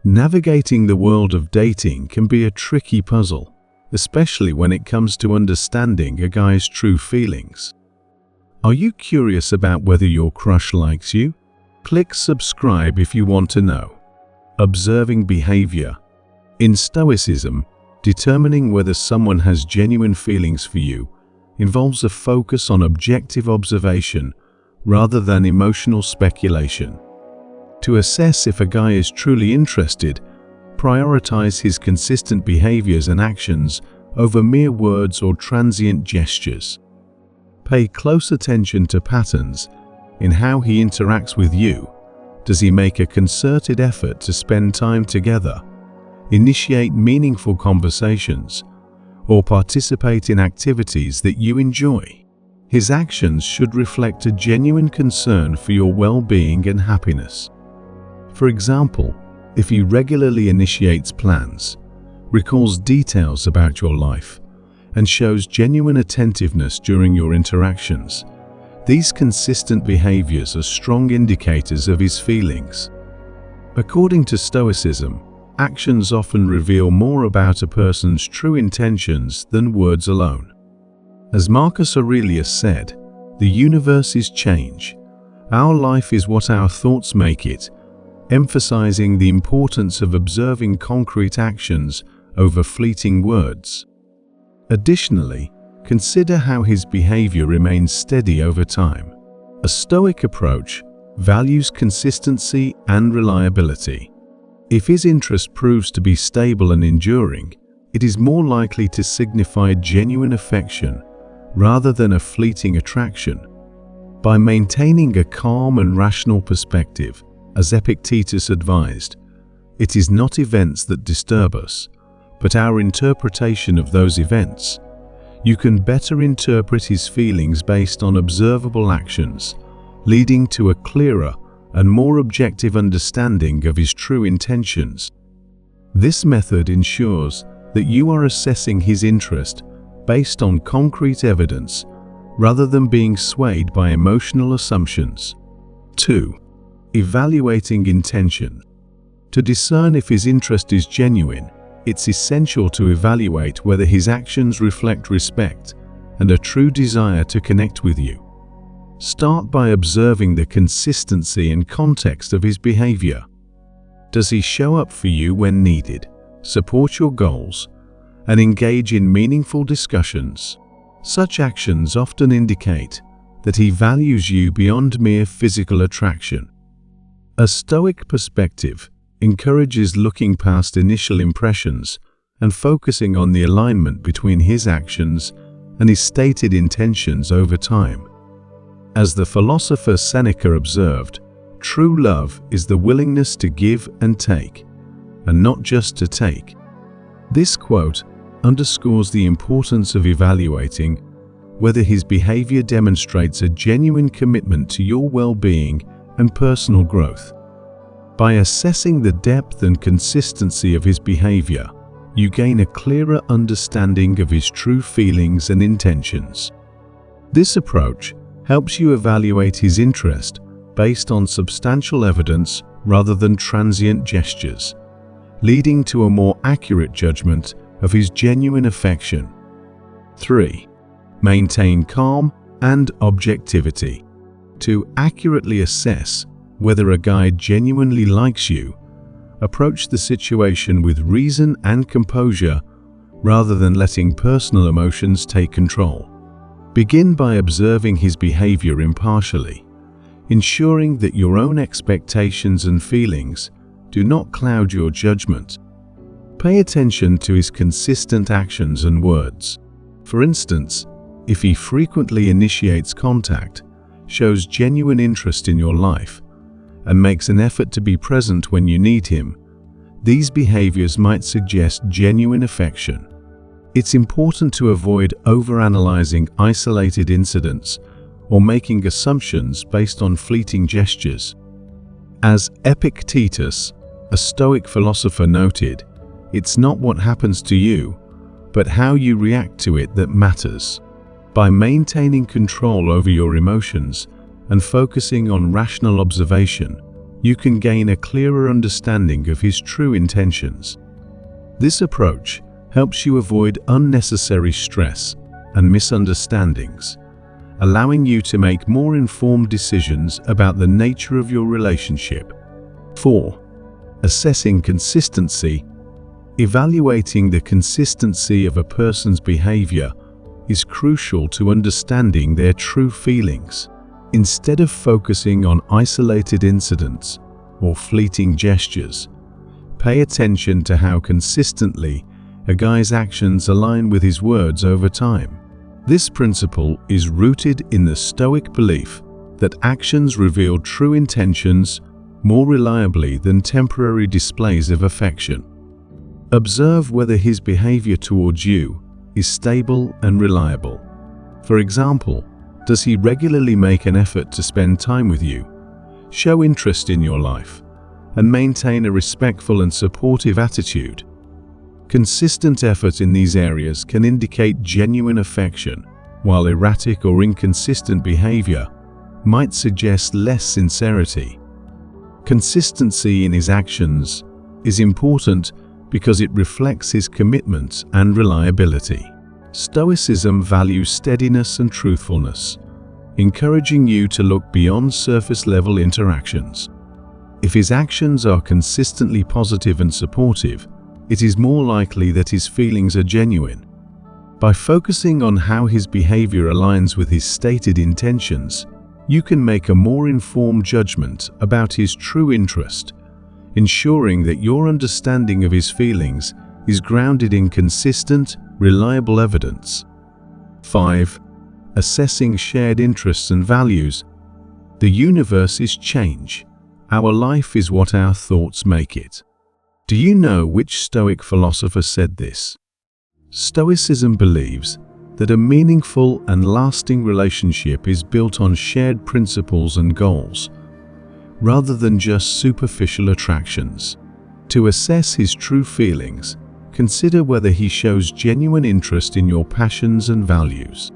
Navigating the world of dating can be a tricky puzzle, especially when it comes to understanding a guy's true feelings. Are you curious about whether your crush likes you? Click subscribe if you want to know. Observing behavior. In Stoicism, determining whether someone has genuine feelings for you involves a focus on objective observation rather than emotional speculation. To assess if a guy is truly interested, prioritize his consistent behaviors and actions over mere words or transient gestures. Pay close attention to patterns in how he interacts with you. Does he make a concerted effort to spend time together, initiate meaningful conversations, or participate in activities that you enjoy? His actions should reflect a genuine concern for your well-being and happiness. For example, if he regularly initiates plans, recalls details about your life, and shows genuine attentiveness during your interactions, these consistent behaviors are strong indicators of his feelings. According to Stoicism, actions often reveal more about a person's true intentions than words alone. As Marcus Aurelius said, "The universe is change. Our life is what our thoughts make it," emphasizing the importance of observing concrete actions over fleeting words. Additionally, consider how his behavior remains steady over time. A Stoic approach values consistency and reliability. If his interest proves to be stable and enduring, it is more likely to signify genuine affection rather than a fleeting attraction. By maintaining a calm and rational perspective, as Epictetus advised, it is not events that disturb us, but our interpretation of those events. You can better interpret his feelings based on observable actions, leading to a clearer and more objective understanding of his true intentions. This method ensures that you are assessing his interest based on concrete evidence rather than being swayed by emotional assumptions. 2. Evaluating intention. To discern if his interest is genuine, it's essential to evaluate whether his actions reflect respect and a true desire to connect with you. Start by observing the consistency and context of his behavior. Does he show up for you when needed, support your goals, and engage in meaningful discussions? Such actions often indicate that he values you beyond mere physical attraction. A Stoic perspective encourages looking past initial impressions and focusing on the alignment between his actions and his stated intentions over time. As the philosopher Seneca observed, true love is the willingness to give and take, and not just to take. This quote underscores the importance of evaluating whether his behavior demonstrates a genuine commitment to your well-being and personal growth. By assessing the depth and consistency of his behavior, you gain a clearer understanding of his true feelings and intentions. This approach helps you evaluate his interest based on substantial evidence rather than transient gestures, leading to a more accurate judgment of his genuine affection. 3. Maintain calm and objectivity. To accurately assess whether a guy genuinely likes you, approach the situation with reason and composure rather than letting personal emotions take control. Begin by observing his behavior impartially, ensuring that your own expectations and feelings do not cloud your judgment. Pay attention to his consistent actions and words. For instance, if he frequently initiates contact, shows genuine interest in your life, and makes an effort to be present when you need him, these behaviors might suggest genuine affection. It's important to avoid overanalyzing isolated incidents or making assumptions based on fleeting gestures. As Epictetus, a Stoic philosopher, noted, "It's not what happens to you, but how you react to it that matters." By maintaining control over your emotions and focusing on rational observation, you can gain a clearer understanding of his true intentions. This approach helps you avoid unnecessary stress and misunderstandings, allowing you to make more informed decisions about the nature of your relationship. 4. Assessing consistency. Evaluating the consistency of a person's behavior is crucial to understanding their true feelings. Instead of focusing on isolated incidents or fleeting gestures, pay attention to how consistently a guy's actions align with his words over time. This principle is rooted in the Stoic belief that actions reveal true intentions more reliably than temporary displays of affection. Observe whether his behavior towards you is stable and reliable. For example, does he regularly make an effort to spend time with you, show interest in your life, and maintain a respectful and supportive attitude? Consistent effort in these areas can indicate genuine affection, while erratic or inconsistent behavior might suggest less sincerity. Consistency in his actions is important because it reflects his commitment and reliability. Stoicism values steadiness and truthfulness, encouraging you to look beyond surface-level interactions. If his actions are consistently positive and supportive, it is more likely that his feelings are genuine. By focusing on how his behavior aligns with his stated intentions, you can make a more informed judgment about his true interest, ensuring that your understanding of his feelings is grounded in consistent, reliable evidence. 5. Assessing shared interests and values. The universe is change. Our life is what our thoughts make it. Do you know which Stoic philosopher said this? Stoicism believes that a meaningful and lasting relationship is built on shared principles and goals, rather than just superficial attractions. To assess his true feelings, consider whether he shows genuine interest in your passions and values.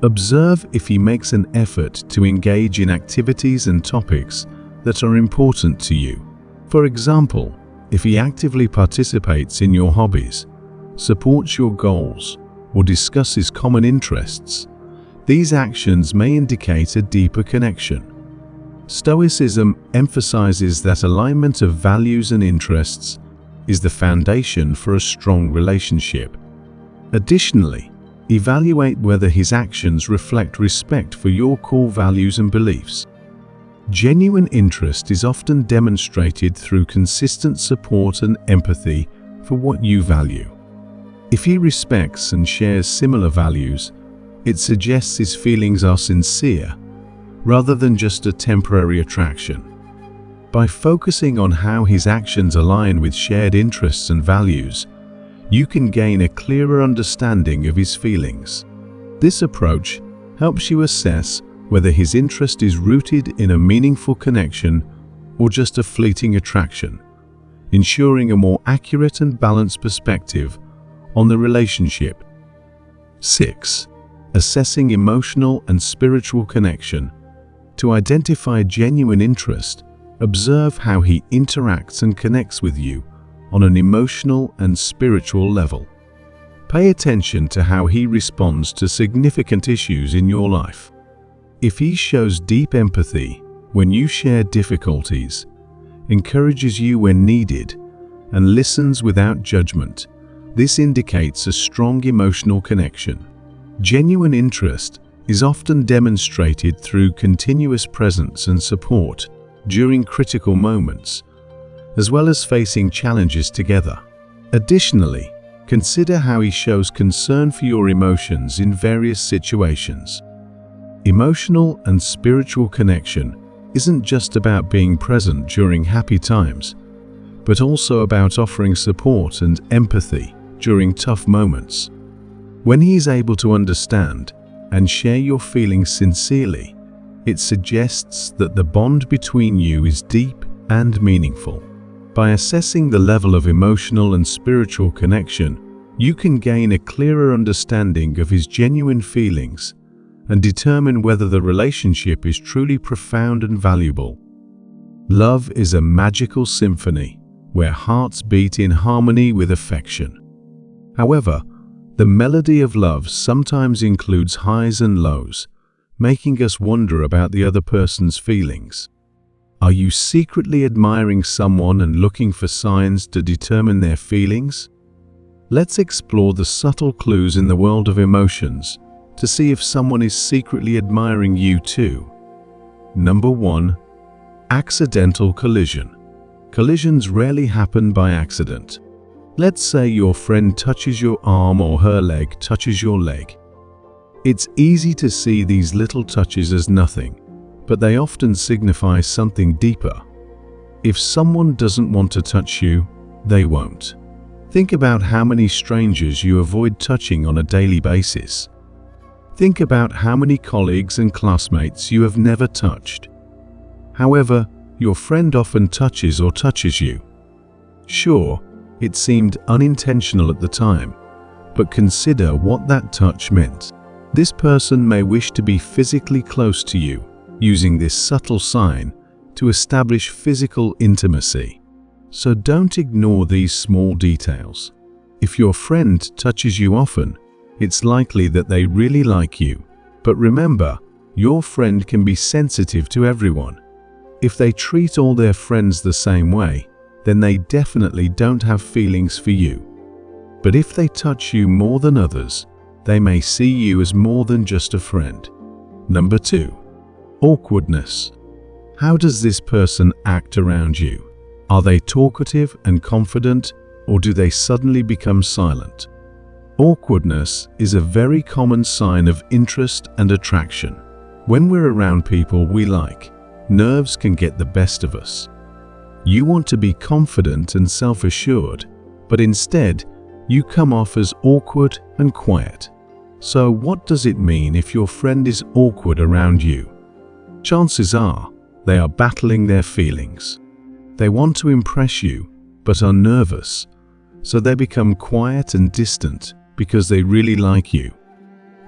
Observe if he makes an effort to engage in activities and topics that are important to you. For example, if he actively participates in your hobbies, supports your goals, or discusses common interests, these actions may indicate a deeper connection. Stoicism emphasizes that alignment of values and interests is the foundation for a strong relationship. Additionally, evaluate whether his actions reflect respect for your core values and beliefs. Genuine interest is often demonstrated through consistent support and empathy for what you value. If he respects and shares similar values, it suggests his feelings are sincere, rather than just a temporary attraction. By focusing on how his actions align with shared interests and values, you can gain a clearer understanding of his feelings. This approach helps you assess whether his interest is rooted in a meaningful connection or just a fleeting attraction, ensuring a more accurate and balanced perspective on the relationship. 6. Assessing emotional and spiritual connection. To identify genuine interest, observe how he interacts and connects with you on an emotional and spiritual level. Pay attention to how he responds to significant issues in your life. If he shows deep empathy when you share difficulties, encourages you when needed, and listens without judgment, this indicates a strong emotional connection. Genuine interest is often demonstrated through continuous presence and support during critical moments, as well as facing challenges together. Additionally, consider how he shows concern for your emotions in various situations. Emotional and spiritual connection isn't just about being present during happy times, but also about offering support and empathy during tough moments. When he is able to understand and share your feelings sincerely, it suggests that the bond between you is deep and meaningful. By assessing the level of emotional and spiritual connection, you can gain a clearer understanding of his genuine feelings and determine whether the relationship is truly profound and valuable. Love is a magical symphony where hearts beat in harmony with affection. However, the melody of love sometimes includes highs and lows, making us wonder about the other person's feelings. Are you secretly admiring someone and looking for signs to determine their feelings? Let's explore the subtle clues in the world of emotions to see if someone is secretly admiring you too. Number 1. Accidental collision. Collisions rarely happen by accident. Let's say your friend touches your arm or her leg touches your leg. It's easy to see these little touches as nothing, but they often signify something deeper. If someone doesn't want to touch you, they won't. Think about how many strangers you avoid touching on a daily basis. Think about how many colleagues and classmates you have never touched. However, your friend often touches you. Sure, it seemed unintentional at the time, but consider what that touch meant. This person may wish to be physically close to you, using this subtle sign to establish physical intimacy. So don't ignore these small details. If your friend touches you often, it's likely that they really like you. But remember, your friend can be sensitive to everyone. If they treat all their friends the same way, then they definitely don't have feelings for you. But if they touch you more than others, they may see you as more than just a friend. Number 2. Awkwardness. How does this person act around you? Are they talkative and confident, or do they suddenly become silent? Awkwardness is a very common sign of interest and attraction. When we're around people we like, nerves can get the best of us. You want to be confident and self-assured, but instead, you come off as awkward and quiet. So what does it mean if your friend is awkward around you? Chances are, they are battling their feelings. They want to impress you, but are nervous, so they become quiet and distant because they really like you.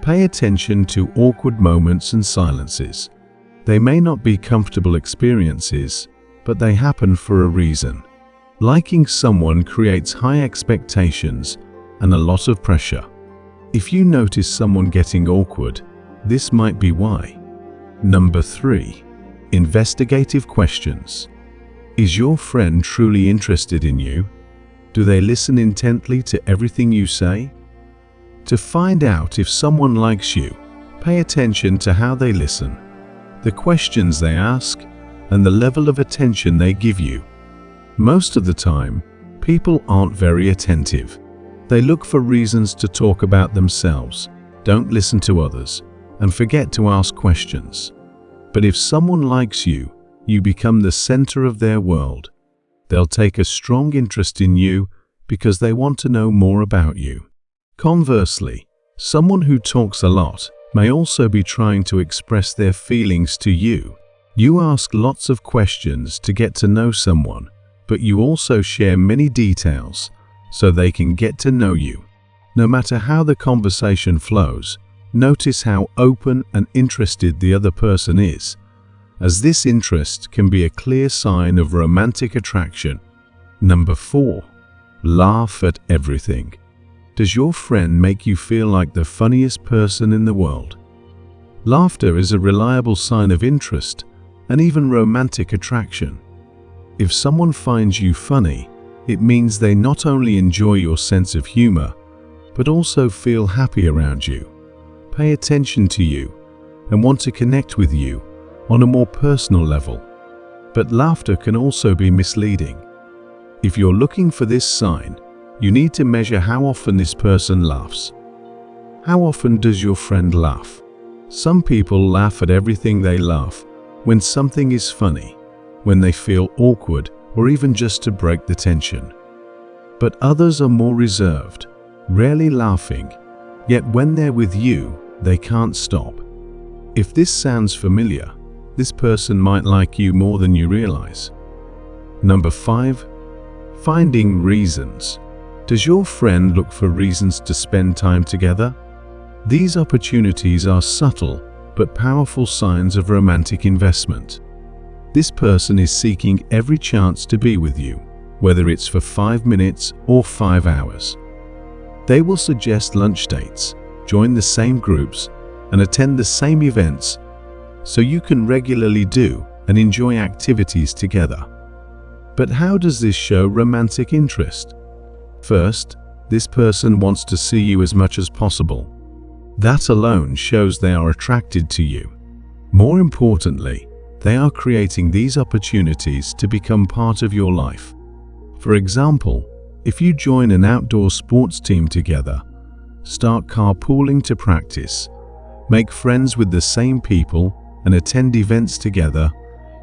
Pay attention to awkward moments and silences. They may not be comfortable experiences, but they happen for a reason. Liking someone creates high expectations and a lot of pressure. If you notice someone getting awkward, this might be why. Number 3. Investigative questions. Is your friend truly interested in you? Do they listen intently to everything you say? To find out if someone likes you, pay attention to how they listen, the questions they ask, and the level of attention they give you. Most of the time, people aren't very attentive. They look for reasons to talk about themselves, don't listen to others, and forget to ask questions. But if someone likes you, you become the center of their world. They'll take a strong interest in you because they want to know more about you. Conversely, someone who talks a lot may also be trying to express their feelings to you. You ask lots of questions to get to know someone, but you also share many details so they can get to know you. No matter how the conversation flows, notice how open and interested the other person is, as this interest can be a clear sign of romantic attraction. Number 4. Laugh at everything. Does your friend make you feel like the funniest person in the world? Laughter is a reliable sign of interest and even romantic attraction. If someone finds you funny, it means they not only enjoy your sense of humor, but also feel happy around you, pay attention to you, and want to connect with you on a more personal level. But laughter can also be misleading. If you're looking for this sign, you need to measure how often this person laughs. How often does your friend laugh? Some people laugh at everything. They laugh when something is funny, when they feel awkward, or even just to break the tension. But others are more reserved, rarely laughing, yet when they're with you, they can't stop. If this sounds familiar, this person might like you more than you realize. Number 5. Finding reasons. Does your friend look for reasons to spend time together? These opportunities are subtle but powerful signs of romantic investment. This person is seeking every chance to be with you, whether it's for 5 minutes or 5 hours. They will suggest lunch dates, join the same groups, and attend the same events so you can regularly do and enjoy activities together. But how does this show romantic interest? First, this person wants to see you as much as possible. That alone shows they are attracted to you. More importantly, they are creating these opportunities to become part of your life. For example, if you join an outdoor sports team together, start carpooling to practice, make friends with the same people, and attend events together,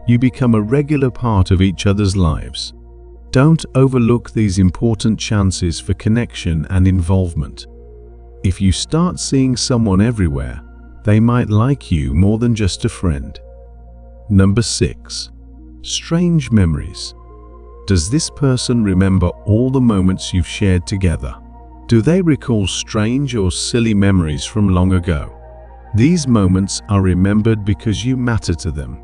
you become a regular part of each other's lives. Don't overlook these important chances for connection and involvement. If you start seeing someone everywhere, they might like you more than just a friend. Number 6. Strange memories. Does this person remember all the moments you've shared together? Do they recall strange or silly memories from long ago? These moments are remembered because you matter to them.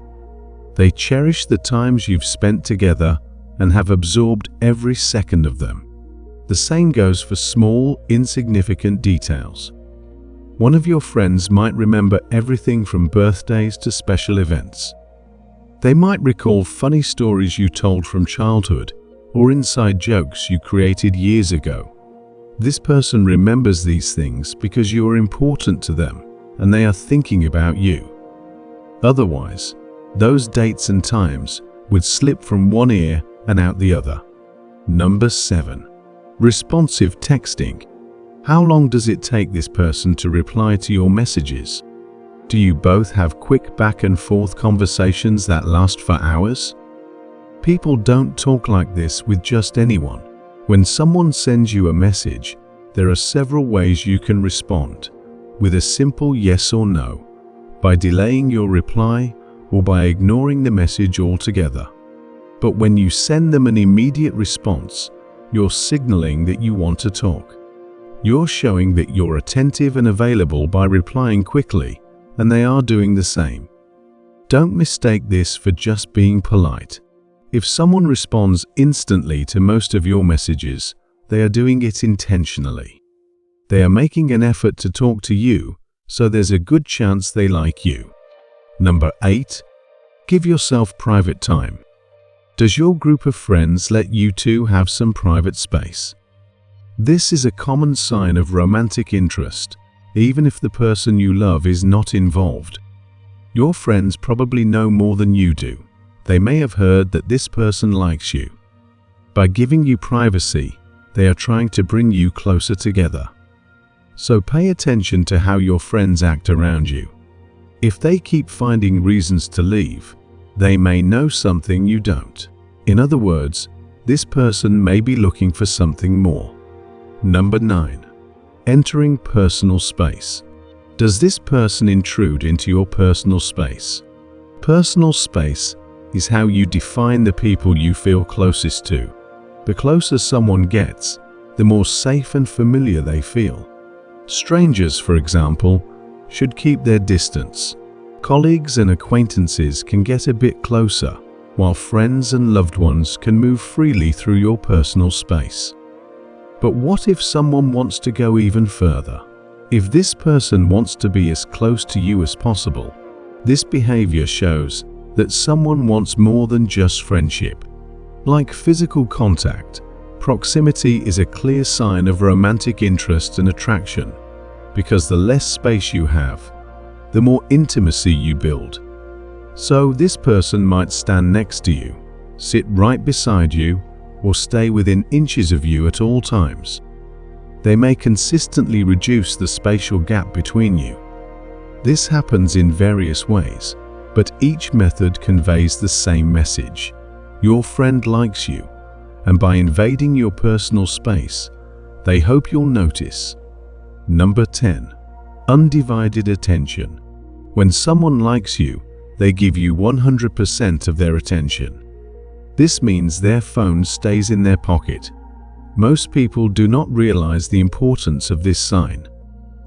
They cherish the times you've spent together and have absorbed every second of them. The same goes for small, insignificant details. One of your friends might remember everything from birthdays to special events. They might recall funny stories you told from childhood or inside jokes you created years ago. This person remembers these things because you are important to them and they are thinking about you. Otherwise, those dates and times would slip from one ear and out the other. Number 7. Responsive texting. How long does it take this person to reply to your messages? Do you both have quick back and forth conversations that last for hours? People don't talk like this with just anyone. When someone sends you a message, there are several ways you can respond, with a simple yes or no, by delaying your reply, or by ignoring the message altogether. But when you send them an immediate response, you're signaling that you want to talk. You're showing that you're attentive and available by replying quickly, and they are doing the same. Don't mistake this for just being polite. If someone responds instantly to most of your messages, they are doing it intentionally. They are making an effort to talk to you, so there's a good chance they like you. Number 8. Give yourself private time. Does your group of friends let you two have some private space? This is a common sign of romantic interest, even if the person you love is not involved. Your friends probably know more than you do. They may have heard that this person likes you. By giving you privacy, they are trying to bring you closer together. So pay attention to how your friends act around you. If they keep finding reasons to leave, they may know something you don't. In other words, this person may be looking for something more. Number 9. Entering personal space. Does this person intrude into your personal space? Personal space is how you define the people you feel closest to. The closer someone gets, the more safe and familiar they feel. Strangers, for example, should keep their distance. Colleagues and acquaintances can get a bit closer, while friends and loved ones can move freely through your personal space. But what if someone wants to go even further? If this person wants to be as close to you as possible, this behavior shows that someone wants more than just friendship. Like physical contact, proximity is a clear sign of romantic interest and attraction, because the less space you have, the more intimacy you build. So this person might stand next to you, sit right beside you, or stay within inches of you at all times. They may consistently reduce the spatial gap between you. This happens in various ways, but each method conveys the same message. Your friend likes you, and by invading your personal space, they hope you'll notice. Number 10. Undivided attention. When someone likes you, they give you 100% of their attention. This means their phone stays in their pocket. Most people do not realize the importance of this sign.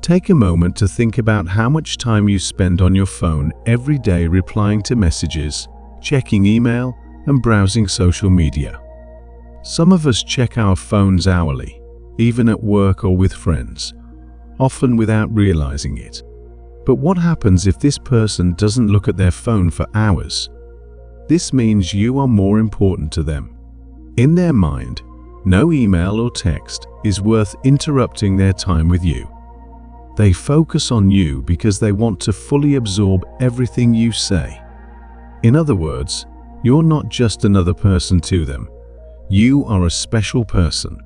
Take a moment to think about how much time you spend on your phone every day replying to messages, checking email, and browsing social media. Some of us check our phones hourly, even at work or with friends, often without realizing it. But what happens if this person doesn't look at their phone for hours? This means you are more important to them. In their mind, no email or text is worth interrupting their time with you. They focus on you because they want to fully absorb everything you say. In other words, you're not just another person to them. You are a special person.